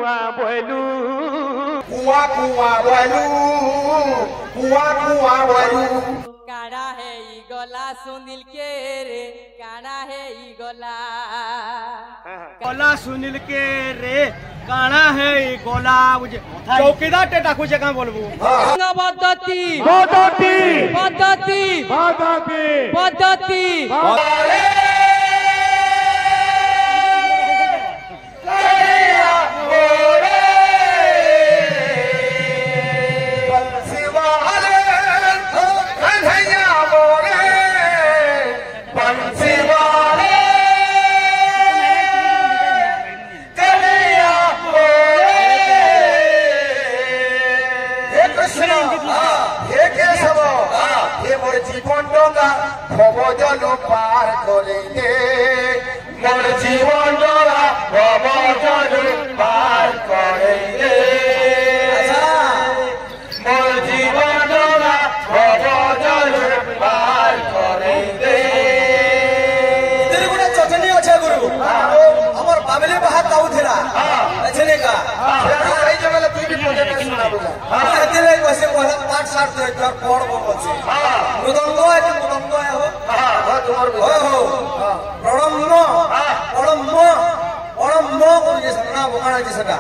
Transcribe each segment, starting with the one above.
कुआ बोलू कुआ कुआ बोलू कुआ कुआ बोलू काड़ा है ई गला सुनील के रे काड़ा है ई गला गला सुनील के रे काना है ई गला बुझे चौकीदार टेटा कुछ का बोलबो पद्धति पद्धति पद्धति पद्धति पद्धति জীবন ডঙ্গা ভবজল পার করে দে মোর জীবন ডঙ্গা ভবজল পার করে দে মোর জীবন ডঙ্গা ভবজল পার করে দে तेरे गुना चटनी अच्छा गुरु हमर बाबले बाहर काऊ थेला अच्छे का सही जगह तू भी मुझे सुना बुझा तेरे वैसे पहला पाठ साठ तो एक पढ़ बोल छे मुदंग है हो हां तुम्हार हो पड़म जे सना बगाना जे सका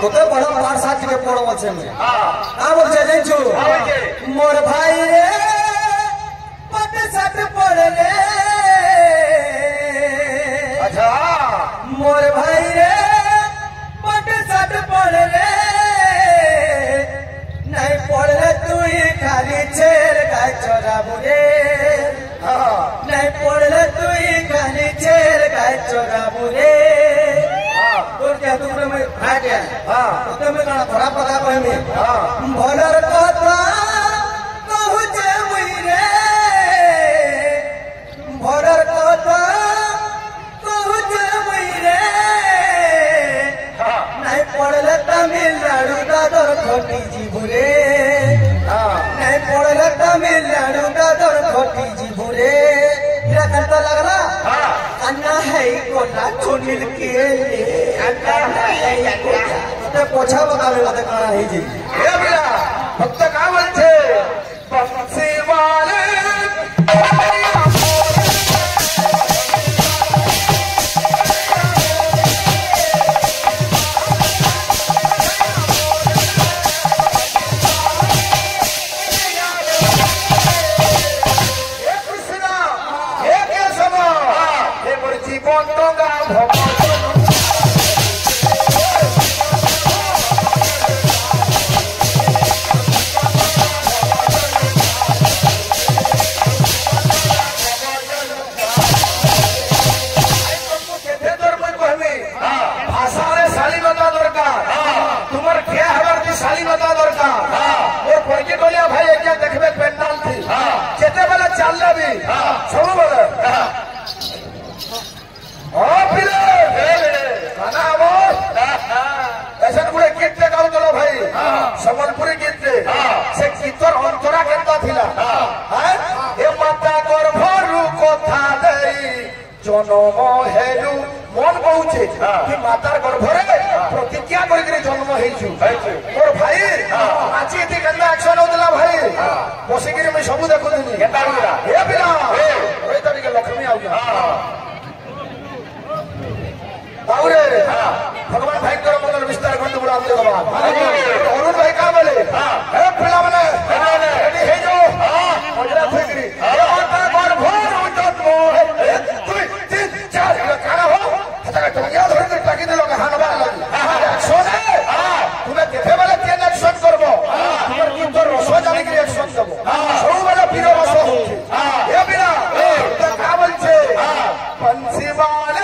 तो ते पढ़ पाठ साठ के पढ़ छे में आ बोल छे जान छु मोर भाई रे पाठ साठ पढ़ ले अच्छा मोर भाई रे पाठ साठ पढ़ ले नहीं पढ़ले तू खाली छेर गाय चोरा बुरे नहीं पढ़ले तू खाली छेर गाय चोरा बुरे तोर क्या तुमरे में भाग गया तो मैं कहा थोड़ा पता कहे में भलर कथा कहू जे मुई रे भलर कथा कहू जे मुई रे नहीं पढ़ले तमिलनाडु दादर खोटी जीवरे नहीं पढ़ले तमिलनाडु दादर खोटी जीवरे मेरा कंटा लग रहा अन्ना है कोटा चुनिल के लिए अन्ना है कोटा तो पोछा बगावे वाला करा है जी ए बेटा भक्त का बोलते बंसी वाले सम्बलपुरी गीत से गीतर अंतरा केता थिला ए माता गर्भरु कथा देई जन्म हेलु मन कहूचे कि मातार गर्भरे प्रतिज्ञा करिकरी जन्म हेइछु मोर भाई आछि एति कंदा एक्शन होतला भाई बसिगिरी में सब देखुदिनी केता बिरा ए बिरा ओइ तरिके लक्ष्मी आउ बाउरे भगवान भाई कर मंगल विस्तार करते बड़ा हमसे भगवान अरुण भाई का बोले हे पिला बोले रेडी हे जो मजरा फेकरी ए माता पर भोर उजत मोह 2 3 4 काना हो हटा तो या धरे के टाकी दे लोग हानबा लगी एक्शन है तुम्हें केथे वाला के एक्शन करबो तुमर की तो रसो जाने के एक्शन देबो सब वाला पीरो रसो होचे ए बिना तो का बोलछे पंछी वाले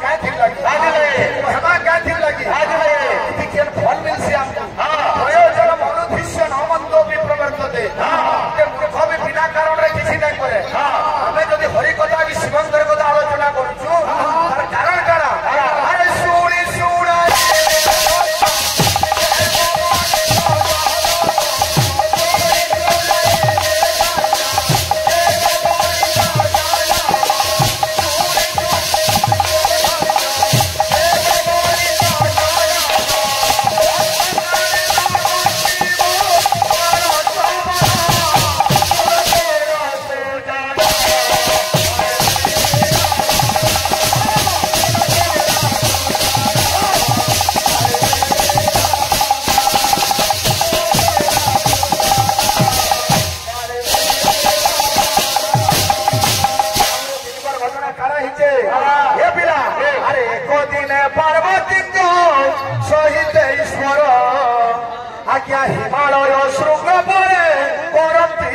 क्या ठीक लगी हमा क्या ठीक लगी इति फल मिलसी हमको प्रयोजन मनुष्य न मंदो भी प्रवर्तते मूर्ख भी बिना कारण रे किसी नहीं करे हमें जदि हरि कथा की शिवंकर कथा आलोचना करूछु तार कारण काना अरे सुनी सुना आज्ञा हिमालय शृंग परे करती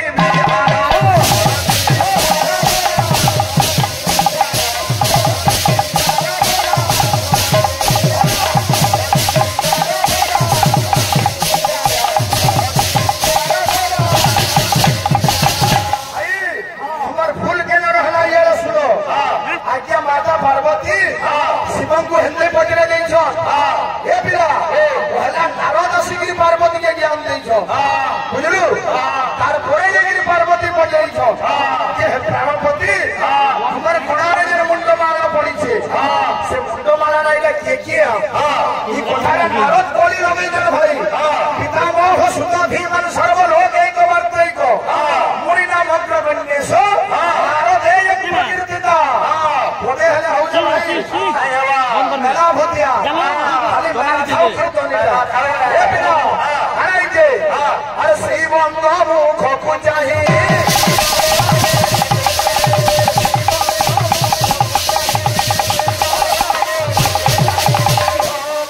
फूल के न रहला ये सुनो आज्ञा माता पार्वती शिवं को हेंदे पटरे देछ ए पिला पहला नारद सिगिरी पार्वती के ज्ञान देछ बुझलु तार परे लेगिरी पार्वती पटरेछ जे प्राणपति हमर कोणारे जे मुंड माला पड़ी छे से मुंड माला नाइला के ई कोठारे नारद कोली लगे जन भाई पितामह सुत धीमन सर्व लोक एक वर्तैक मुनि नाम अग्रगण्येश नारद एक कीर्तिता बोले हले हो भाई मेला भतिया खाली मेला खाओ करतो निला ए बिना अरे जे अरे श्री बंद मुख को चाहि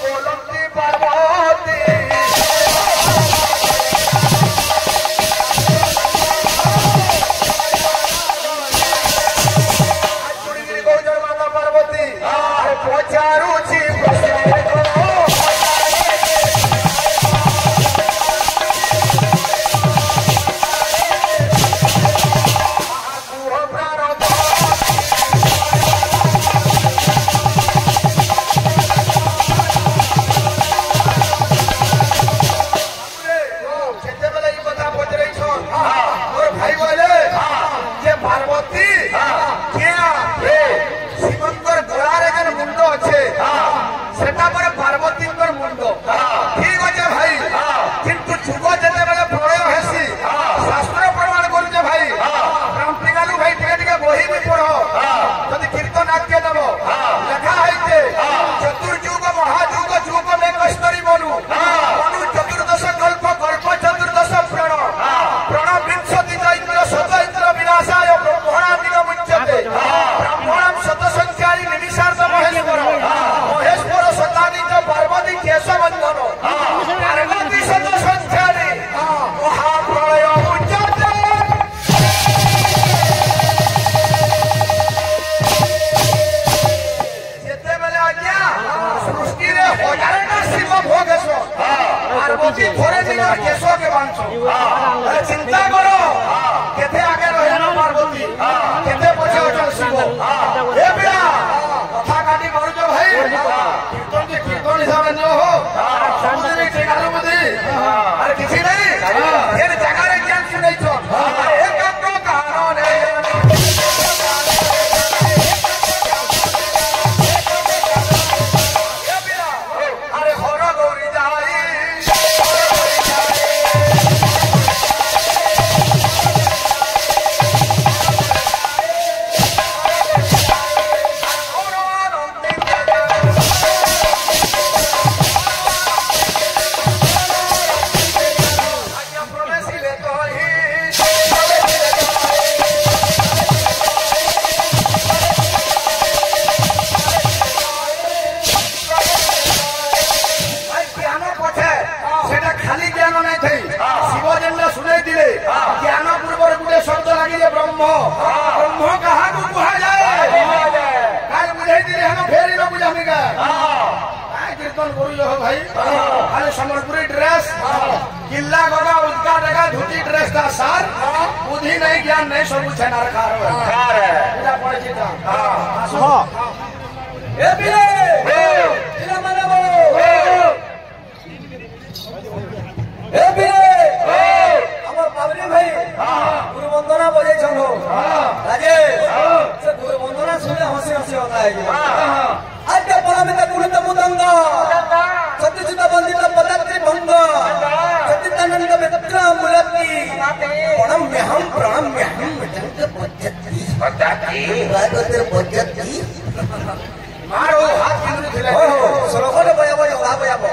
बोलती पार्वती पार्वती पचारुची বর্তন করুছ ভাই খালি সম্বলপুরী ড্রেস কিল্লা গগা উদ্গা ডগা ধুতি ড্রেসটা সার বুদ্ধি নাই জ্ঞান নাই সবু ছেনার খার এটা পড়েছি তা এ বিলে ইলা মানাবো এ বিলে আমার পাবলি ভাই গুরু বন্দনা বজাইছন রাজেশ সে গুরু বন্দনা শুনে হসি হসি হতা হয়ে গেল আজকে পরমিতা কুলুত মুদঙ্গ সত্যচিত বন্দিত পদাত্রি ভঙ্গ সত্যিতানন্দ মিত্র মুলতি প্রণম্যহম জন্ত পদ্ধতি রাগতের পদ্ধতি মারো হাত কিনু ছিলে সরকরে বয়াবো ওলা বয়াবো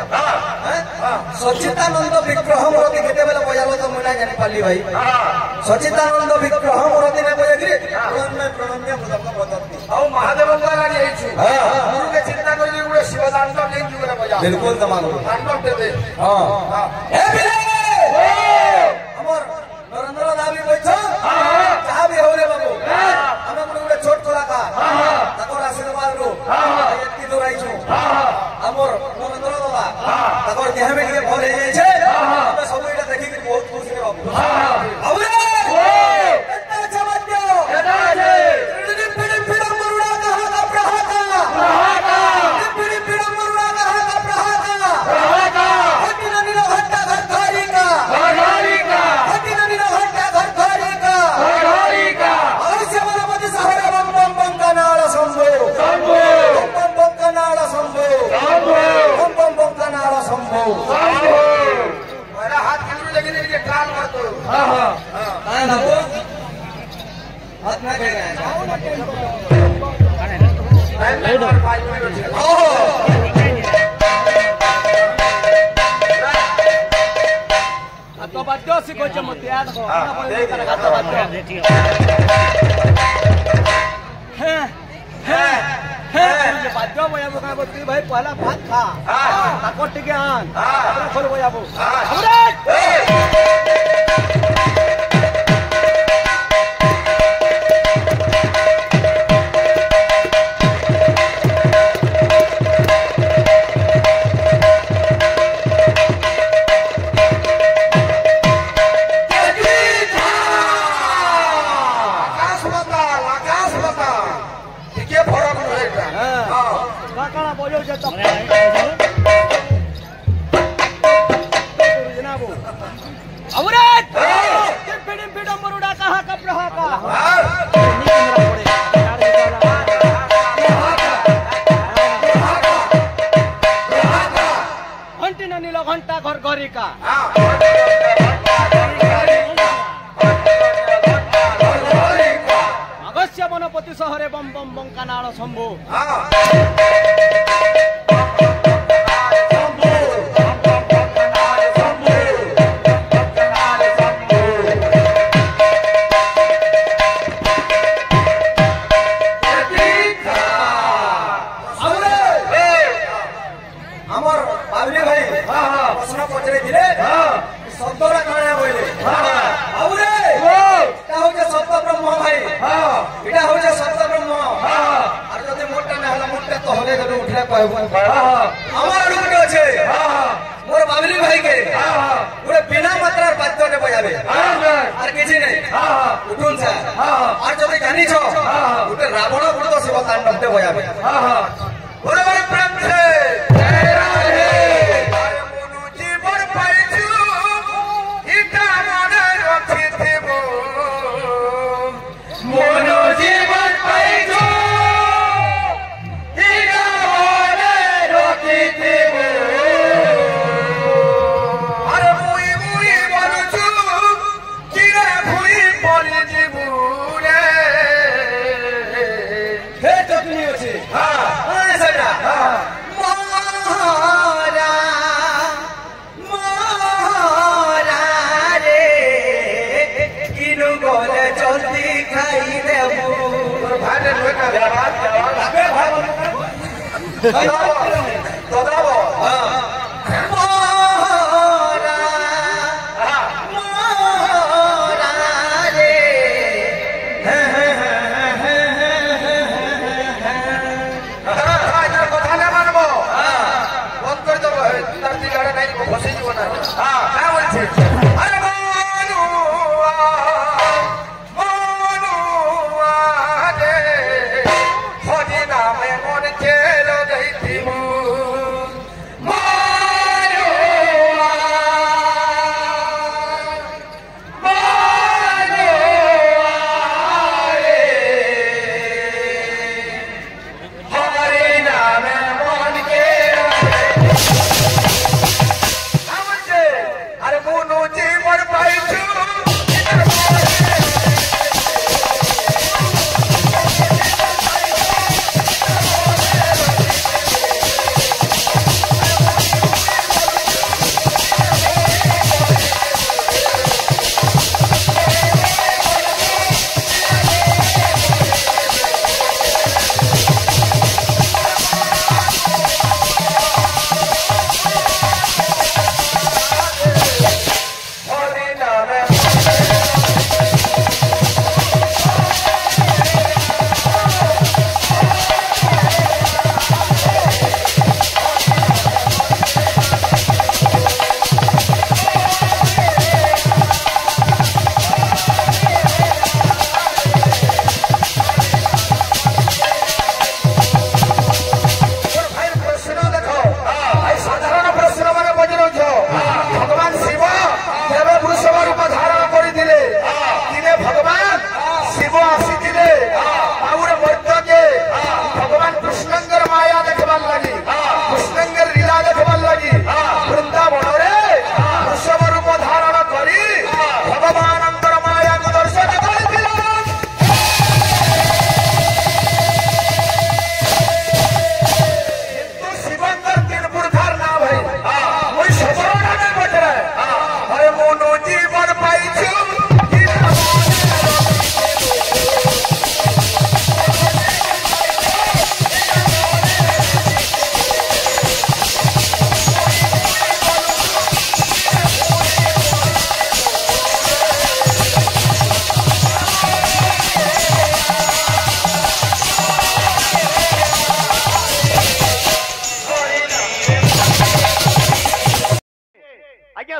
সচিতানন্দ বিগ্রহ মূর্তি কেতেবেলে বজাবো তো মুনা জানি পারলি ভাই সচিতানন্দ বিগ্রহ মূর্তি নে বজাগিরি প্রণম্য মুদঙ্গ পদ্ধতি ଆଉ ମହାଦେବଙ୍କ ଲାଗି ହେଇଛୁ ଗୁରୁକେ ଚିନ୍ତା କରିକି ଗୋଟେ ଶିବ ତାଣ୍ଡବ ଯେମିତି ଗୋଟେ ବଜା बिल्कुल तमाम ତାଣ୍ଡବ ଦେବେ हां ए बिले हमर नरेंद्र दाबी बइछ कहा भी होरे बाबू हम गुटे छोट कलाकार तकर आशीर्वाद रो एत्ती दूर आइछु हमर नरेंद्र दादा तकर देह में के भर हे छै हम सब एटा देखि के बहुत खुशी रे बाबू अबे एत्ता जवाब दियो एटा छै पिड़ी पिड़ा मरुड़ा कहा का प्रहाका पिड़ी पिड़ा मरुड़ा कहा का प्रहाका हटिना नीला हट्टा घर धारी का हटिना नीला हट्टा घर धारी का अवश्य मनपति सहारा बम बम बम का नाला शंभो बम बम का नाला शंभो बम बम का नाला शंभो मेरा हाथ किनू लगी नहीं के कान मत हां काहे बाबू हाथ ना कह रहे तो बच्चों से कुछ मत याद हो बच्चों बजाबो का बोलती भाई पहला भात खा ताको टिके आन खोल बजाबो काकाना बोलो जे तो जनाबो अवरत के पिड़म मरुड़ा कहा का प्रहाका घंटी न नीलो घंटा घर घरी का अवश्य वनपति सहरे बम बम बम का नाल शंभु हमर बाबली भाई प्रश्न पचरे दिले शब्दरा काना बोले आउरे ता होजे शब्द ब्रह्म भाई इटा होजे शब्द ब्रह्म आर जदि मोटा न हला मोटा तो होले जदि उठले कहबो हमर रुकटे আছে मोर बाबली भाई के पूरे बिना मात्रार बाद्य ने बजाबे आर किछि नै उठुन सा आर जदि जानि छ उते रावण गुण शिव तांडव दे बजाबे बोले बड़े प्रेम से जय राधे মনু জীবন পাইছু ইটা মনে রখিথিব মনো জীবন পাইছো ইগা মনে রখিথিব আরে মুই বলছু কিরে ভুই পড়ি জীবু রে হে টকনি আছে হ্যাঁ হ্যাঁ সেটা মোরা মোরা রে কিনু গলে জলদি খাই দেবো ভাইরে ঢোকা বাত আবে ভাই দাদাবো মোরা মোরা রে কথা না মানবো অন্ত আছে আরে মনুয়া রে হরি নামে মন খেল দেইতিমু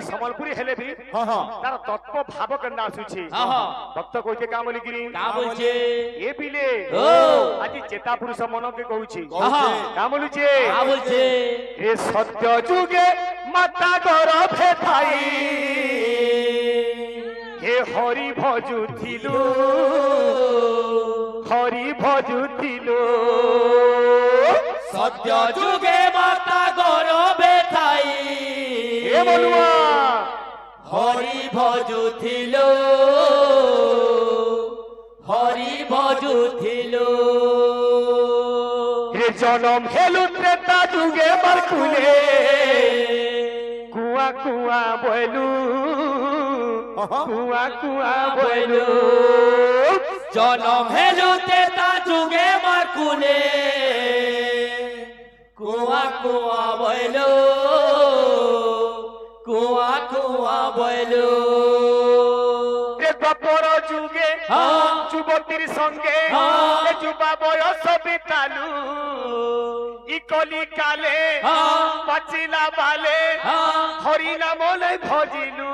सम्बलपुरी हेले भी तार तत्व भाव करना आसुची भक्त कोइते का बोलिगिरी का बोलछे ए बिले आज चेता पुरुष मन के कहूची का बोलुचे का बोलछे ए सत्य जुगे माता घर फेथाई हे हरि भजुथिलु सत्य जुगे माता घर बेथाई ए बलुआ हरि भजुथिलो रे जनम हेलु त्रेता जुगे बरकुले कुआ कुआ बोलू जनम हेलु त्रेता जुगे बरकुले कुआ कुआ बोलो पर जुगे যুবতীর সঙ্গে যুবা বয়স বিতালু ইকলি কালে পাচিলা বালে হরি নাম লই ভজিলু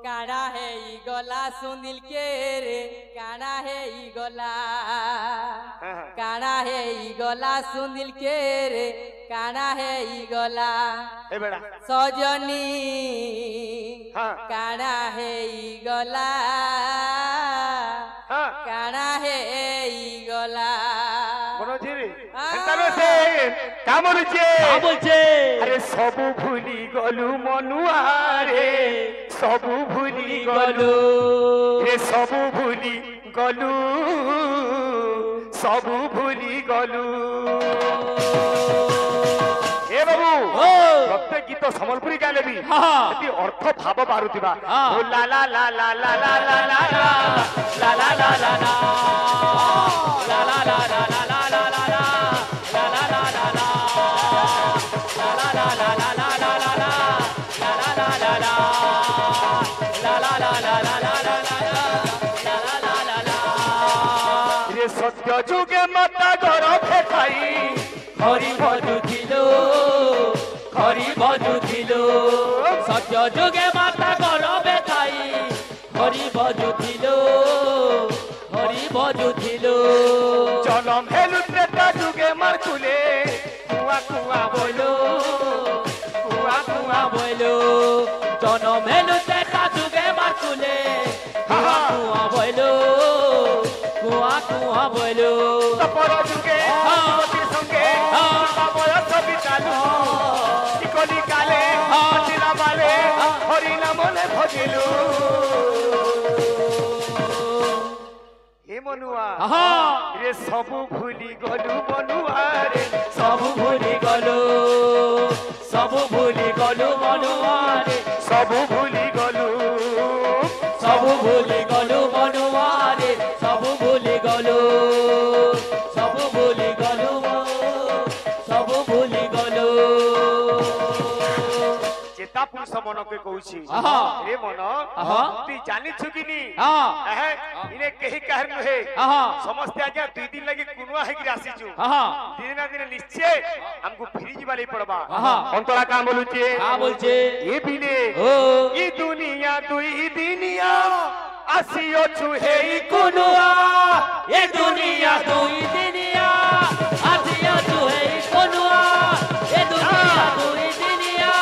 কাড়া হে ই গলা সুনীল কে রে কাড়া হে ই গলা কাড়া হে ই গলা সুনীল কে রে কাড়া হে ই গলা এ বেড়া সজনী কাড়া হে ই গলা কাড়া হে ই গলা মনোজিরি এন্তাবে সে কামরুচে আরে সবু ভুলি গলু মনুয়ারে সবু ভুলি গলু রে সবু ভুলি গলু সবু ভুলি গলু এ বাবু প্রত্যেক গীত সম্বলপুরী গালে বি এটি অর্থ ভাব বারুতিবা ও লা লা লা লা লা লা লা লা লা লা লা লা লা সত্য যুগে মাতা ঘর ফেটাই হরি ভজুথিল হরি বজুথিলু সত্য যুগে মাতা গরবে খাই হরি বজুথিলু হরি বজুথিলু জনম হেলু ত্রেতা যুগে মার কুলে কুয়া কুয়া বইলো কুয়া কুয়া বইলো জনম হেলু ত্রেতা যুগে মার কুলে কুয়া কুয়া বইলো কুয়া কুয়া বইলো তপর যুগে সতীর সঙ্গে বয়স বিতালু কলি কালে চিরা বালে হরি নামলে ভজিলু হে মনুয়া রে সবু ভুলি গলু মনুয়া রে সবু ভুলি গলু সবু ভুলি গলু মনুয়া রে সবু ভুলি গলু সবু ভুলি গলু মনুয়া রে সবু ভুলি গলু সবু ভুলি গলু সবু ভুলি গলু চেতা পুরুষ মনকে কହୁছি রে মন তুই জানিছু কি নি ইনে কেহি কাহর নহে সমস্তে আজ্ঞা 2 দিন লাগি কুনুয়া হেকি আসিছু দিন না দিন নিশ্চয় हमको ফিরি ଯିବା লাগি পড়বা অন্তরা কাম বলুছে বলছে এ বিনে ও ই দুনিয়া দুই দিনিয়া আসিছু হেই কুনুয়া এ দুনিয়া দুই দিনিয়া আসিছু হেই কুনুয়া এ দুনিয়া দুই দিনিয়া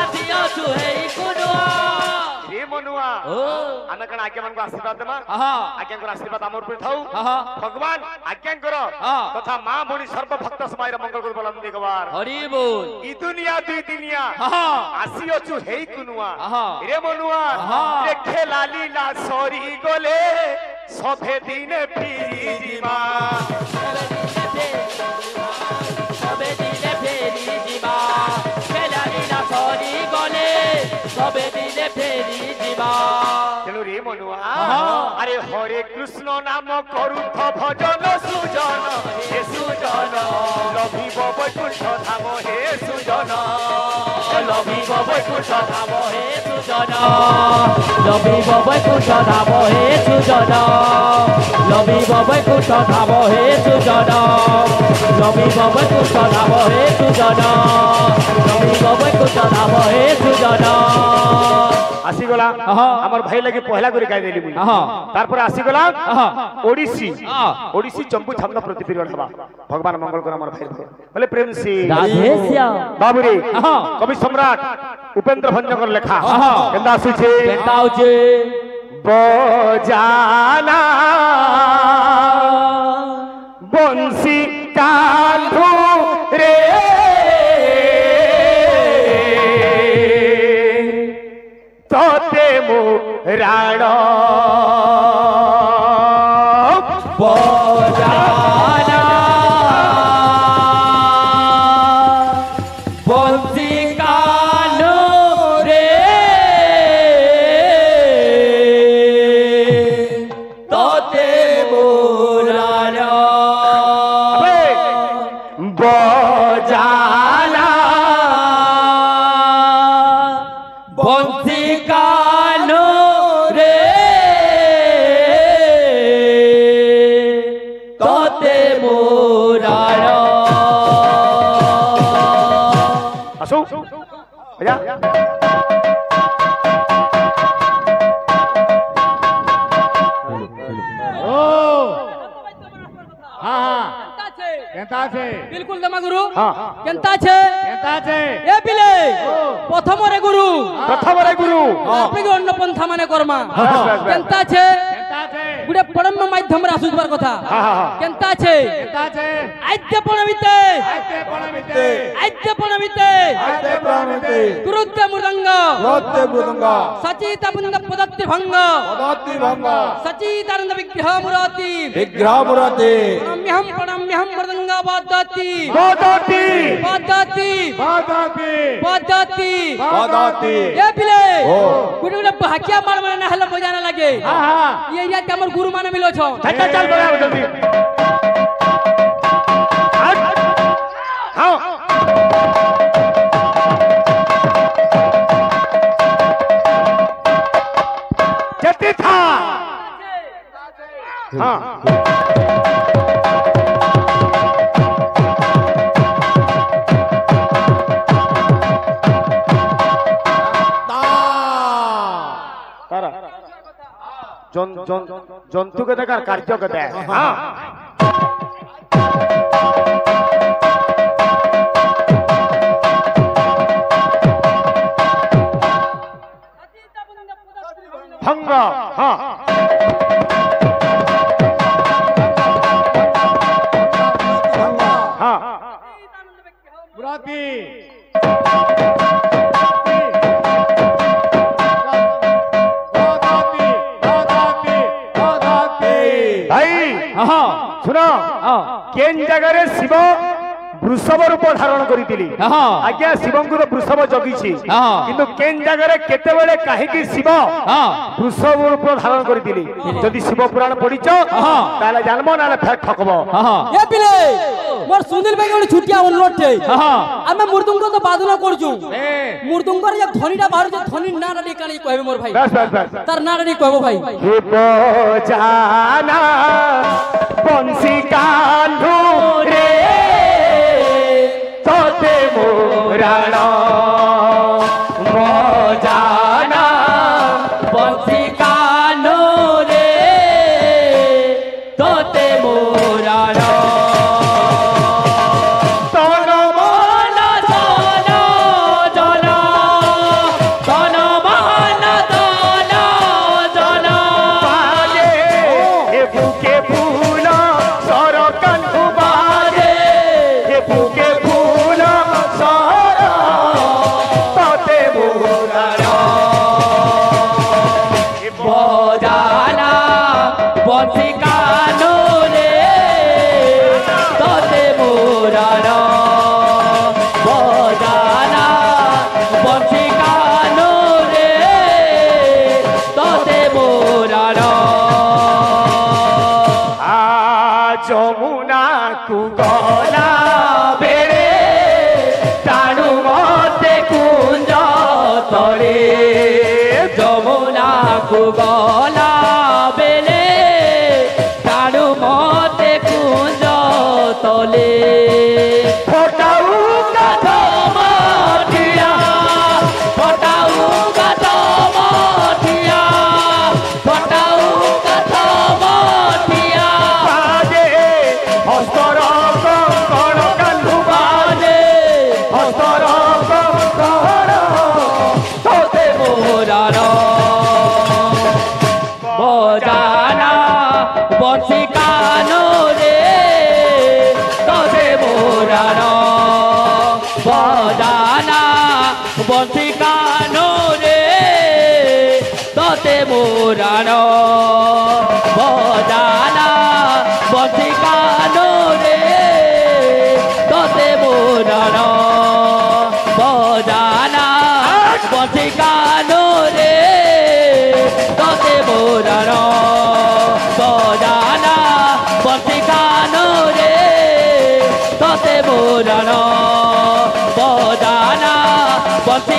আসিছু হেই কুনুয়া রে মনুয়া ও ଆମେ କଣ ଆଜ୍ଞା ମାନଙ୍କୁ ଆଶୀର୍ବାଦ ଦେମା ଆଜ୍ଞାଙ୍କର ଆଶୀର୍ବାଦ ଆମର ଉପରେ ଥାଉ ଭଗବାନ ଆଜ୍ଞାଙ୍କର ତଥା ମା ଭଉଣୀ ସର୍ବ ଭକ୍ତ ସମାଜର ମଙ୍ଗଳ କରୁ ବୋଲନ୍ତି ଭଗବାନ ହରି ବୋଲ ଇ ଦୁନିଆ ଦୁଇ ଦିନିଆ আসি অছু হেই কুনুয়া রে মনুয়া দেখে লালীলা সরি গলে সভে দিনে ফিরি যিমা সবে দিনে ফেরি যিমা খেলা লীলা সরি গলে সবে দিনে ফেরি যিমা তেণু রে মনুয়া আরে হরে কৃষ্ণ নাম করুথ ভজন সুজন হে সুজন লভিব বৈকুণ্ঠ ধাম হে সুজন লভিব বৈকুণ্ঠ ধাম হে সুজন লভিব বৈকুণ্ঠ ধাম হে সুজন লভিব বৈকুণ্ঠ ধাম হে সুজন লভিব বৈকুণ্ঠ ধাম হে সুজন লভিব বৈকুণ্ঠ ধাম হে সুজন আসিগলা আমার ভাই লাগি পহলা করে গাই দেলি মুই তারপরে আসিগলা ওড়িশি ওড়িশি চম্পু ছন্দ প্রতি পিরিয়ড হবা ভগবান মঙ্গল করে আমার ভাই বলে প্রেম সি রাধে শ্যাম বাবুরে কবি সম্রাট উপেন্দ্র ভঞ্জঙ্কর লেখা কেন্দা আসুছে কেন্দা হচ্ছে বজানা বংশী কান্ধু রে তোতে মো রাণ বজানা বংশী কালো রে তোতে মোরার বজানা বংশী কালো রে তোতে মোরার আসো আজা बिल्कुल दमा गुरु हाँ केंता छे ए पिले प्रथम रे गुरु आपे के अन्न पंथा माने कर्मा केंता छे गुडे परम माध्यम रे आसुजबार कथा केंता छे आद्य पणमिते गुरुत्व मृदंग सचिता बुंद पदत्ति भंग सचितानंद विग्रह मुराति प्रणम्यहम मृदंग वादति ये पिले गुडे गुडे हाकिया मार मार नहला बजाना लगे ये हमर गुरु माने मिलो छो चल चल बड़ा जल्दी हाँ जल्दी था हाँ জন্তু কে দেখার কার্য কে দেয় হ্যাঁ ভঙ্গ হ্যাঁ হ্যাঁ মুরাদি ভাই শুন কেন জায়গায় শিব বৃষভ রূপ ধারণ করিছিলি আজ্ঞা শিবঙ্কু তো বৃষভ জগিছি কিন্তু কেন জায়গায় কেতেবেলে কাহিকি শিব বৃষভ রূপ ধারণ করিছিলি যদি শিব পুরাণ পড়িছ তাহলে জানবো না ফের ঠকব এ পিলে মোর সুনীল ভাই গোটে ছুটিয়া অনুরোধ ছে আমি মৃদঙ্গ তো বাদন করছু মৃদঙ্গর যে ধ্বনিটা বাহারছে ধ্বনির নাটা টি কানি কইবে মোর ভাই বাস বাস বাস তার নাটা টি কইবো ভাই জানা বংশী কান্ধু রে তোতে মোরাণ জানা বংশী কানো রে তোতে মোরাণ তন মন জন জন তন মন জন জন বাজে এ বুকে ফুল সর কান্ধু বাজে এ বুকে ফুল সর তোতে মোরাণ বজানা বংশী কানো রে তোতে মোরাণ বজানা বংশী কানো রে তোতে মোরাণ আ যমুনা কু গলা বেড়ে টাণু মতে কুঞ্জ তরে যমুনা কুগলা বেলে টাড়ু মতে কুঞ্জ তলে ফোটাউ গাধ মঠিয়া ফটাউ গাধ মঠিয়া ফটাউ গাধ মঠিয়া বাজে হস্তর কঙ্কণ কান্ধু বাজে হস্তর কঙ্কণ তোতে মোরাণ বজানা বংশী কানো রে তোতে মোরাণ বজানা বংশী কানো রে তোতে মোরাণ বজানা বংশী কানো রে তোতে মোরাণ বজানা বংশী কানো রে তোতে মোরাণ বজানা বংশী কানো রে তোতে মোরাণ বজানা বংশী